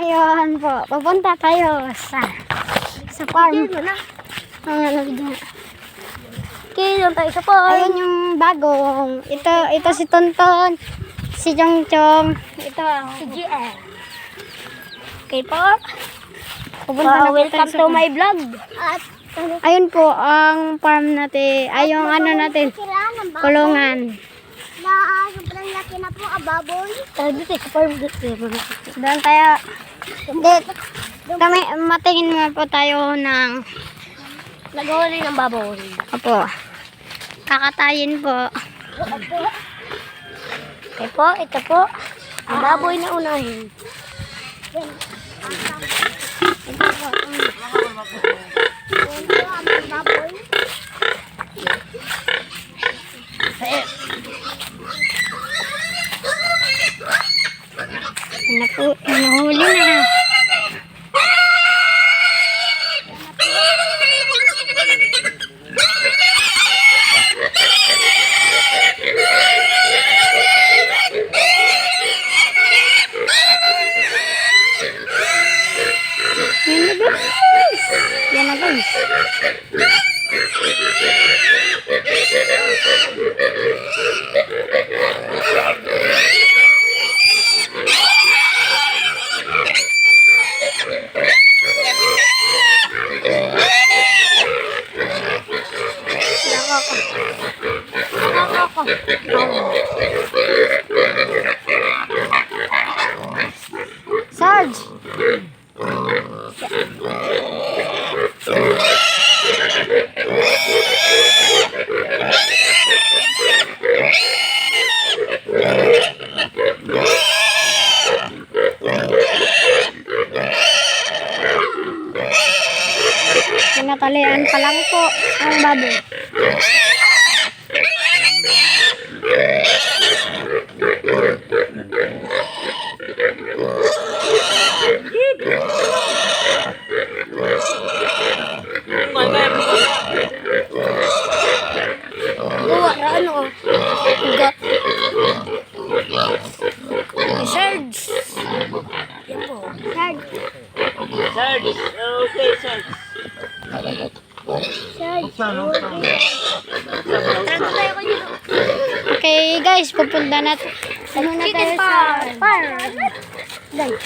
ngayon po, pupunta tayo sa farm. Ang ano dyan. Okay, doon tayo sa farm. Ayun yung bagong. Ito si Tonton, si Chongchong, ito Si GL. Okay po. Pupunta na po Welcome tayo to my vlog. At ayun po ang farm natin. Ay yung ano natin, kulungan. Sobrang laki na po, baboy. Tara dito sa farm dito. Doon tayo. Kami, matingin mo po tayo ng Nag-huli ng baboy. Opo. Kakatayin po. Okay po, ito po. Ang baboy na unahin. Ito po. Ano po, nahuli na. Yan na guys. Sarge! Pinatalian pa lang po ang baboy. Buwa na ano. Ugat. Sarge! Yan po. Sarge! Sarge, okay, Sarge. Okay guys, pupunta na tayo sa farm. Guys.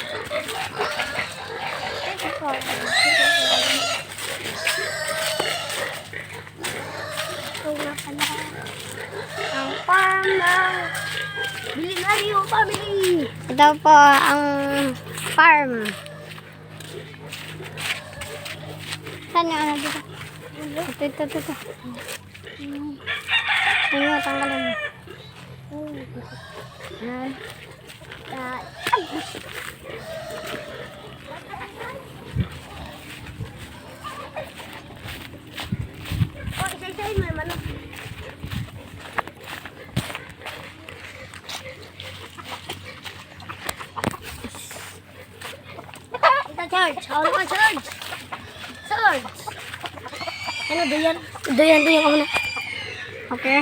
Ang farm ng Bilinaryo family. Ito po ang farm. Saan yung ano dito? Ito. Ano, tanggalin mo. O, isa-isahin mo naman. Ito, Charge. Hawala ka, Charge. Charge. Ano, doyan? Doyan ka muna. Okay.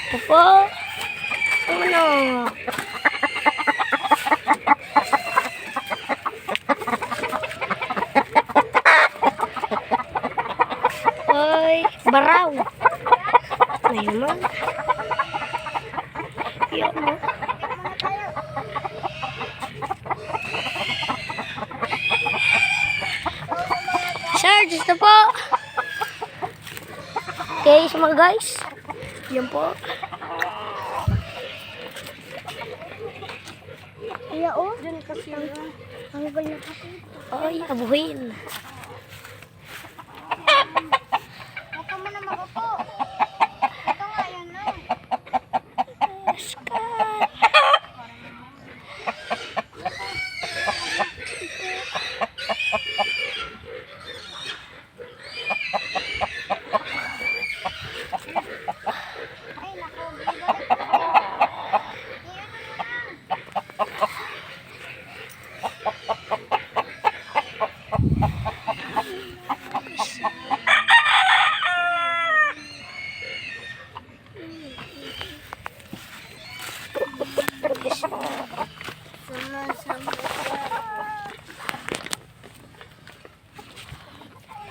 Ito po. Ang ano. Hoy, baraw. Ay naman. Yan mo. Sarge, ito po. Okay, so mga guys. Yan po. Iya, oh. Diyan kasi ang ganyan kasi. Ay, abuhin. Ito mo na magapo. Ito nga, yan na.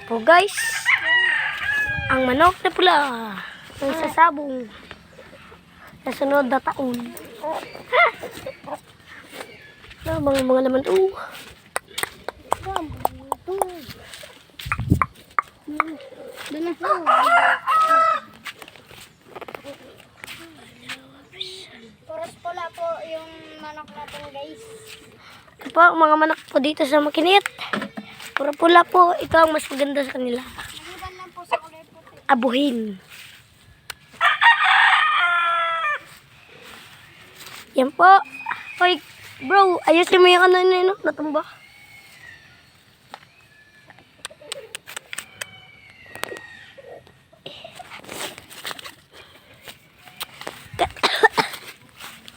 po guys. Ang manok na pula. Ang sasabong. Sa sunod na taon. Mga laman to. Doon na. Puros pula po yung manok natin guys. Ito po, ang mga manok po dito sa makinit. Puro pula po. Ito ang mas maganda sa kanila. Maliban lang po sa kulay puti. Abuhin. Yan po. Hoy, bro, ayusin mo yung ano yun, natumba.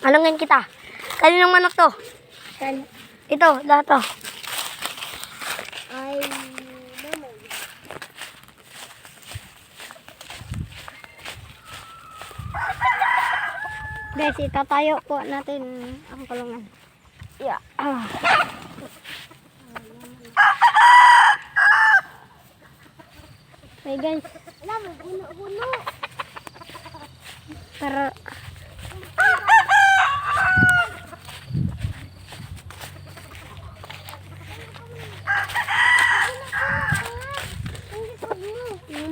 Alangin kita. Kaninang manok to? Ito, lahat to. Ay, naman. Guys, itatayo po natin ang kulungan. Yeah. Okay guys. Alam mo, huno. Pero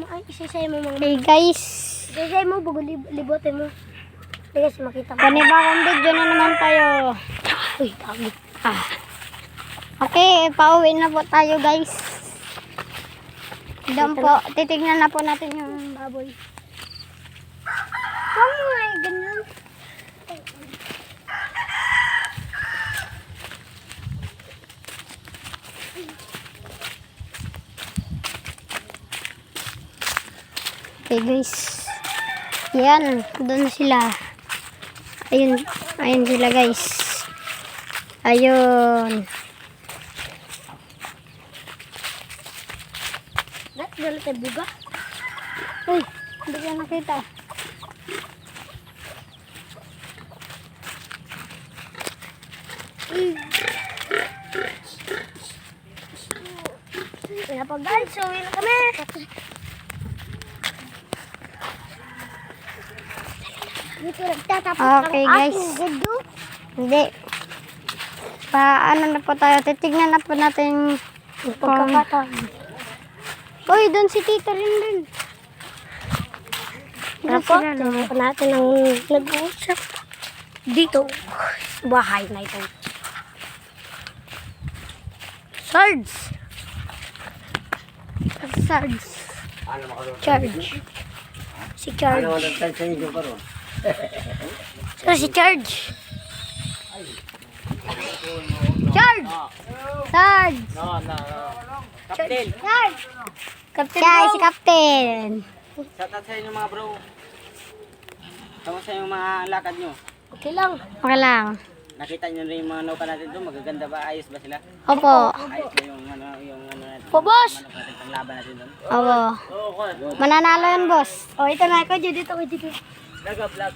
Ay, isisay mo mga. okay guys. Isisay mo, bago libotin mo. Hindi kasi makita mo. Panibagong video na naman tayo. Uy, tago. Okay, pauwi na po tayo guys. Doon po, titignan na po natin yung baboy. Oh my ganun. Okay guys. Yan, doon na sila. Ayun, ayun sila guys. Ayun. Ba't galit ay buga? Uy, hindi ko nakita. Kaya pa guys, uwi na kami. Dito nagtatapos Okay guys. gudo. Hindi. Ano na po tayo. Titignan na po natin kung... Pagkakataon. Uy, doon si Tito rin. Ano po? Tingnan po natin ang nag-uusap dito sa bahay na ito. Sarge! Sarge. Charge. Si Charge. Sino si Charge? Charge! Sarge. No. Captain. Charge! Captain Siya ay Bro! si Captain. Shout out sa inyo mga bro. Kamusta yung mga lakad nyo? Okay lang. Okay lang. Nakita nyo rin yung mga nauka natin doon? Magaganda ba? Ayos ba sila? Opo. Ayos ba yung ano natin? Po, boss! Manok natin, panglaban natin doon? Opo. Oo, Mananalo yan, boss. O, ito na ako. Dito. Vlog.